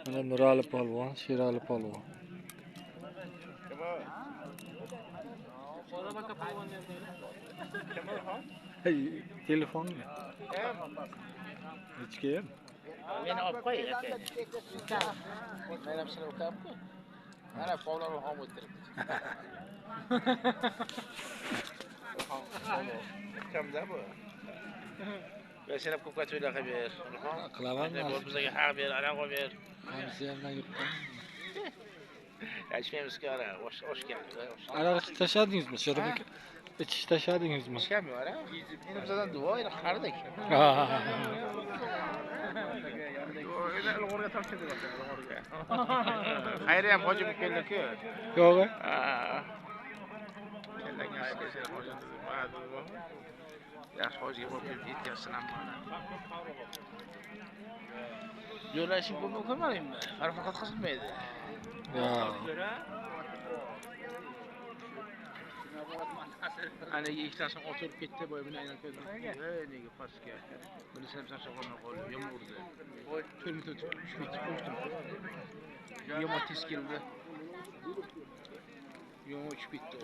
Mana Nurali polvon, Sherali polvon. Telefon mi? Hech kim. Meni olib qo'y aka. Men ham seni o'qiyapti. Mana polvon ham o'tiribdi. Kamda bu. Ben seni ko'p qachonlar qilib ber. Qilaman. Bizga haq ber, anaqa ber. Hamsiyamdan yuqqan. Aytmaymiz-ku ara, osh keldi. Aroq tashladingizmi, Sherobek aka? Ichish tashladingizmi? Isham yo'q, ara. Endi bizdan duo, endi qaridik. Endi ilg'orga topshirdik aka, ilg'orga. Xayri ham hojim keldi-ku. Yo'q. Yaxshi hojiga bo'lib yetyapsan mana. Yo'lashib ko'rmadingmi? Farqat qilmaydi. Ana ikkitasi o'tirib ketdi, boy bilan aylanib nega pastga. Buni sen shoqolmay qoldi, yomon urdi. Voy, 4 minut o'tib ketdi, qo'shdim. Yomon tez keldi. Yomon uchib ketdi.